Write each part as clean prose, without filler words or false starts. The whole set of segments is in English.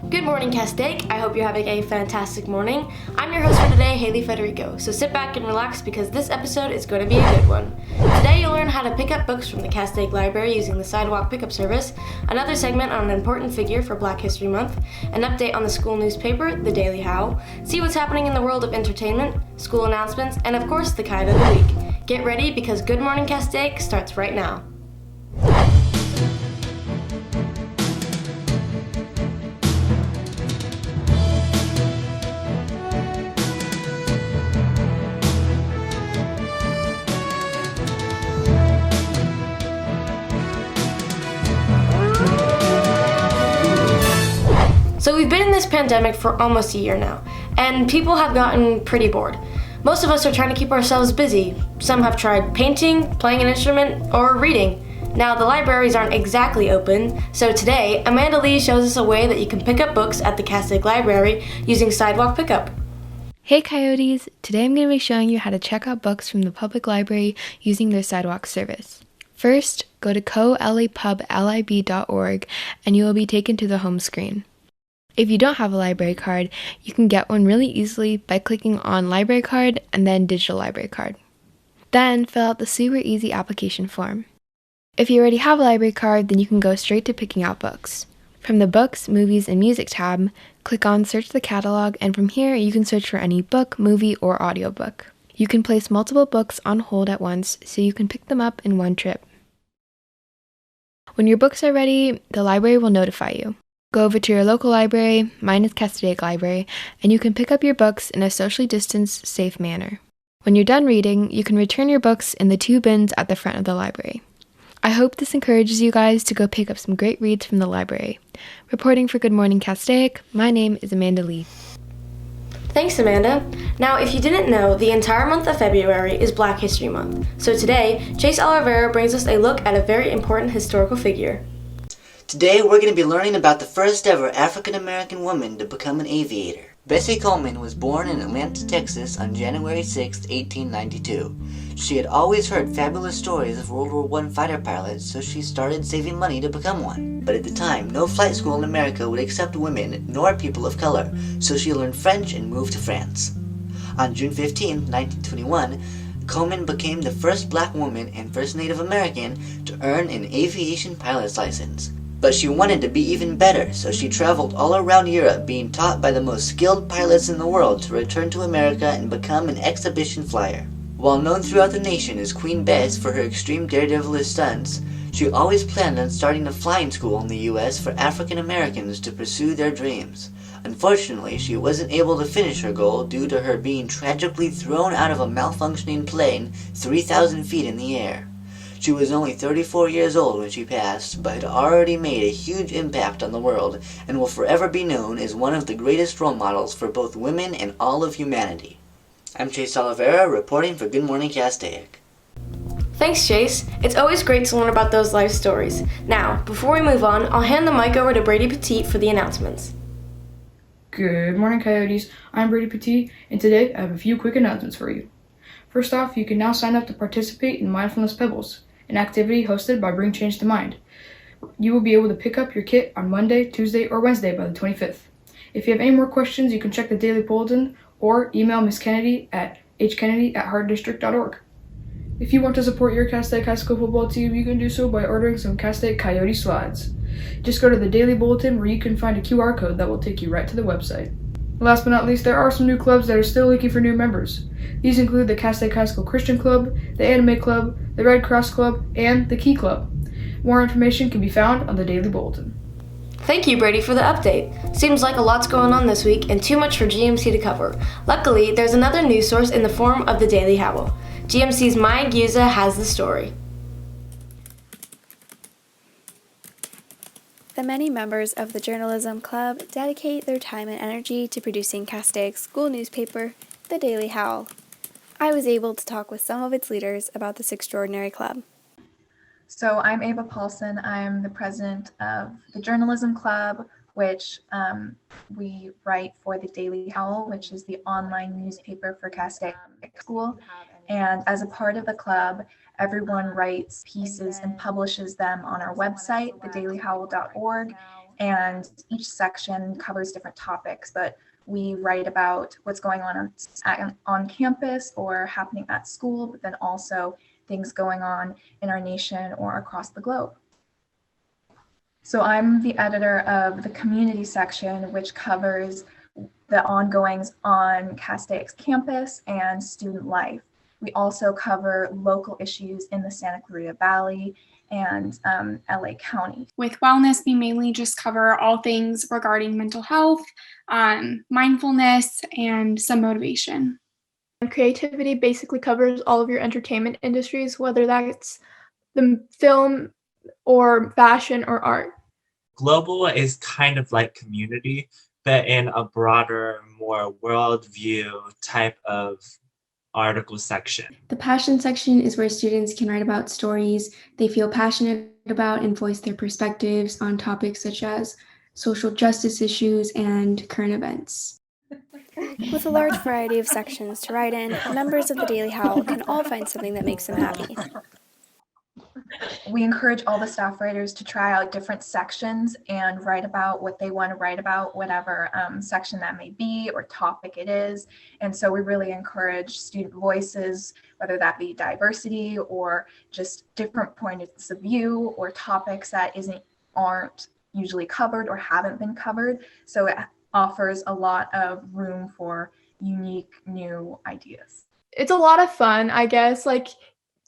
Good morning, Castaic. I hope you're having a fantastic morning. I'm your host for today, Haley Federico, so sit back and relax because this episode is going to be a good one. Today you'll learn how to pick up books from the Castaic Library using the Sidewalk Pickup Service, another segment on an important figure for Black History Month, an update on the school newspaper, The Daily Howl, see what's happening in the world of entertainment, school announcements, and of course the Coyote of the Week. Get ready because Good Morning Castaic starts right now. So we've been in this pandemic for almost a year now, and people have gotten pretty bored. Most of us are trying to keep ourselves busy. Some have tried painting, playing an instrument, or reading. Now the libraries aren't exactly open, so today Amanda Lee shows us a way that you can pick up books at the Castaic Library using Sidewalk Pickup. Hey Coyotes! Today I'm going to be showing you how to check out books from the public library using their Sidewalk service. First, go to co.lapublib.org and you will be taken to the home screen. If you don't have a library card, you can get one really easily by clicking on Library Card and then Digital Library Card. Then fill out the super easy application form. If you already have a library card, then you can go straight to picking out books. From the Books, Movies, and Music tab, click on Search the Catalog, and from here you can search for any book, movie, or audiobook. You can place multiple books on hold at once so you can pick them up in one trip. When your books are ready, the library will notify you. Go over to your local library, mine is Castaic Library, and you can pick up your books in a socially distanced, safe manner. When you're done reading, you can return your books in the 2 bins at the front of the library. I hope this encourages you guys to go pick up some great reads from the library. Reporting for Good Morning Castaic, my name is Amanda Lee. Thanks, Amanda. Now, if you didn't know, the entire month of February is Black History Month. So today, Chase Oliveira brings us a look at a very important historical figure. Today we're going to be learning about the first ever African-American woman to become an aviator. Bessie Coleman was born in Atlanta, Texas on January 6, 1892. She had always heard fabulous stories of World War I fighter pilots, so she started saving money to become one. But at the time, no flight school in America would accept women nor people of color, so she learned French and moved to France. On June 15, 1921, Coleman became the first black woman and first Native American to earn an aviation pilot's license. But she wanted to be even better, so she traveled all around Europe being taught by the most skilled pilots in the world to return to America and become an exhibition flyer. While known throughout the nation as Queen Bess for her extreme daredevilish stunts, she always planned on starting a flying school in the U.S. for African Americans to pursue their dreams. Unfortunately, she wasn't able to finish her goal due to her being tragically thrown out of a malfunctioning plane 3,000 feet in the air. She was only 34 years old when she passed, but had already made a huge impact on the world and will forever be known as one of the greatest role models for both women and all of humanity. I'm Chase Oliveira, reporting for Good Morning Castaic. Thanks, Chase. It's always great to learn about those life stories. Now, before we move on, I'll hand the mic over to Brady Petit for the announcements. Good morning, Coyotes. I'm Brady Petit, and today I have a few quick announcements for you. First off, you can now sign up to participate in Mindfulness Pebbles, an activity hosted by Bring Change to Mind. You will be able to pick up your kit on Monday, Tuesday, or Wednesday by the 25th. If you have any more questions, you can check the Daily Bulletin or email Ms. Kennedy at hkennedy@heartdistrict.org. If you want to support your Castaic High School football team, you can do so by ordering some Castaic Coyote slides. Just go to the Daily Bulletin where you can find a QR code that will take you right to the website. Last but not least, there are some new clubs that are still looking for new members. These include the Castaic High School Christian Club, the Anime Club, the Red Cross Club, and the Key Club. More information can be found on the Daily Bulletin. Thank you, Brady, for the update. Seems like a lot's going on this week and too much for GMC to cover. Luckily, there's another news source in the form of the Daily Howl. GMC's Maya Giza has the story. The many members of the Journalism Club dedicate their time and energy to producing Castaic's school newspaper, The Daily Howl. I was able to talk with some of its leaders about this extraordinary club. So I'm Ava Paulson. I'm the president of the Journalism Club, which we write for the Daily Howl, which is the online newspaper for Castaic School. And as a part of the club, everyone writes pieces and publishes them on our website, thedailyhowl.org. and each section covers different topics, but we write about what's going on campus or happening at school, but then also things going on in our nation or across the globe. So I'm the editor of the community section, which covers the ongoings on Castaix campus and student life. We also cover local issues in the Santa Clarita Valley and LA County. With wellness, we mainly just cover all things regarding mental health, mindfulness, and some motivation. Creativity basically covers all of your entertainment industries, whether that's the film or fashion or art. Global is kind of like community, but in a broader, more worldview type of article section. The passion section is where students can write about stories they feel passionate about and voice their perspectives on topics such as social justice issues and current events. With a large variety of sections to write in, members of the Daily Howl can all find something that makes them happy. We encourage all the staff writers to try out different sections and write about what they want to write about, whatever section that may be or topic it is. And so we really encourage student voices, whether that be diversity or just different points of view or topics that aren't usually covered or haven't been covered. So it offers a lot of room for unique new ideas. It's a lot of fun, I guess. Like,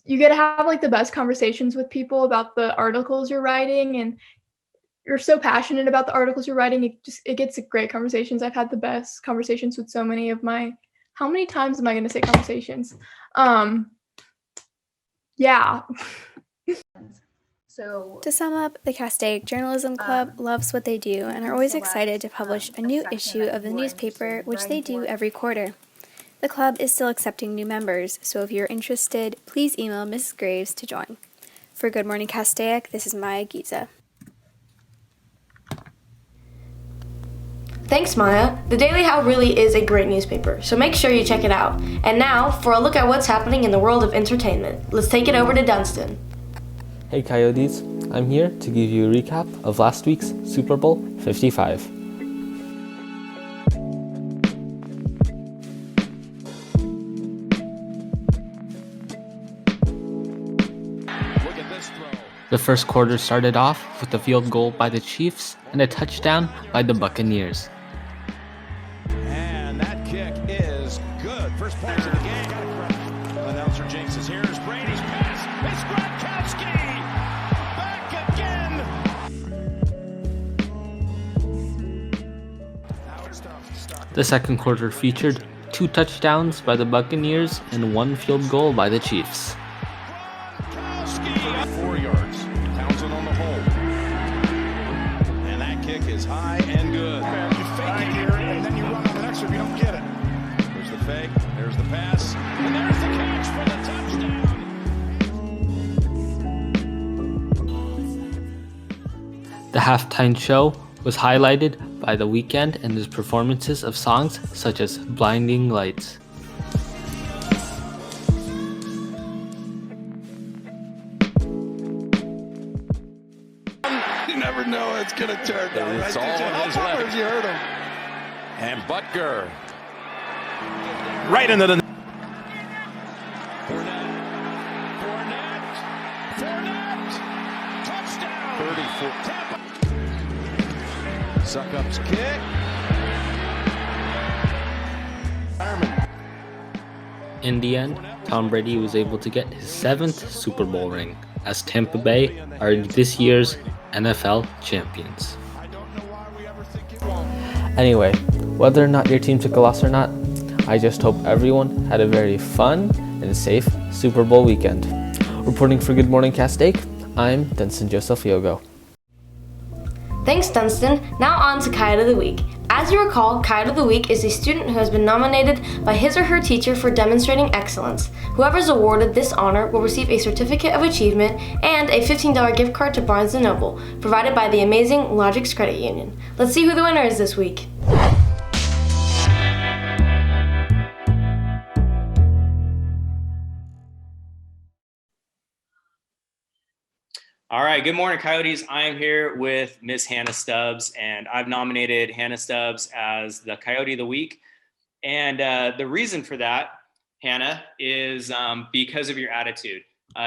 you get to have like the best conversations with people about the articles you're writing, and you're so passionate about the articles you're writing. It gets great conversations. I've had the best conversations with so many of my, how many times am I going to say conversations? Yeah. So, to sum up, the Castaix Journalism Club loves what they do and are always excited to publish a new issue of the newspaper, which they do every quarter. The club is still accepting new members, so if you're interested, please email Mrs. Graves to join. For Good Morning Castaix, this is Maya Giza. Thanks, Maya. The Daily Howl really is a great newspaper, so make sure you check it out. And now, for a look at what's happening in the world of entertainment, let's take it over to Dunstan. Hey Coyotes, I'm here to give you a recap of last week's Super Bowl 55. The first quarter started off with a field goal by the Chiefs and a touchdown by the Buccaneers. And that kick is good. First pass of the game. Announcer Jinx is here. Here's Brady's pass. It's Gronkowski. Back again. The second quarter featured 2 touchdowns by the Buccaneers and 1 field goal by the Chiefs. 4 yards. Townsend on the hold. And that kick is high and good. You fake it here, and then you run on the next one. You don't get it. There's the fake. There's the pass. And there's the catch for the touchdown. The halftime show was highlighted by The Weeknd and his performances of songs such as Blinding Lights. You never know it's going to turn down. It's all on his left. You heard him. And Butker. Right into the... Fournette. Touchdown. 34. Suckup's kick. In the end, Tom Brady was able to get his 7th Super Bowl ring, as Tampa Bay are this year's NFL champions. Anyway, whether or not your team took a loss or not, I just hope everyone had a very fun and safe Super Bowl weekend. Reporting for Good Morning Castaix, I'm Dunstan Joseph Yogo. Thanks, Dunstan. Now on to Coyote of the Week. As you recall, Coyote of the Week is a student who has been nominated by his or her teacher for demonstrating excellence. Whoever is awarded this honor will receive a certificate of achievement and a $15 gift card to Barnes & Noble, provided by the amazing Logix Credit Union. Let's see who the winner is this week. All right, good morning, Coyotes. I am here with Miss Hannah Stubbs, and I've nominated Hannah Stubbs as the Coyote of the Week. And the reason for that, Hannah, is because of your attitude.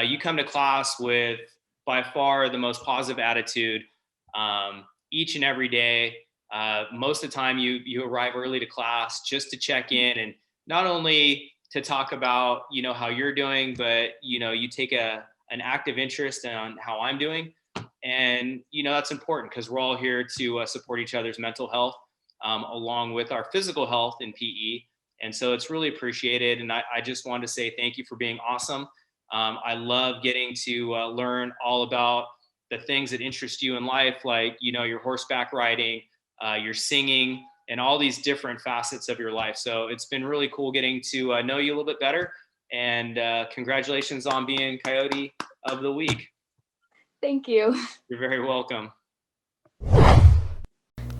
You come to class with by far the most positive attitude each and every day. Most of the time you arrive early to class just to check in, and not only to talk about, how you're doing, but, you take an active interest in how I'm doing. And, that's important because we're all here to support each other's mental health along with our physical health in PE. And so it's really appreciated. And I just wanted to say thank you for being awesome. I love getting to learn all about the things that interest you in life, like, your horseback riding, your singing, and all these different facets of your life. So it's been really cool getting to know you a little bit better. And congratulations on being Coyote of the Week. Thank you. You're very welcome.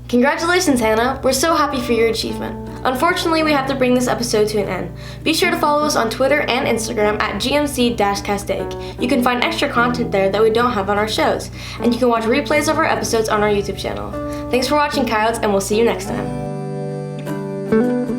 Congratulations, Hannah. We're so happy for your achievement. Unfortunately, we have to bring this episode to an end. Be sure to follow us on Twitter and Instagram at GMC-Castaic. You can find extra content there that we don't have on our shows, and you can watch replays of our episodes on our YouTube channel. Thanks for watching, Coyotes, and we'll see you next time.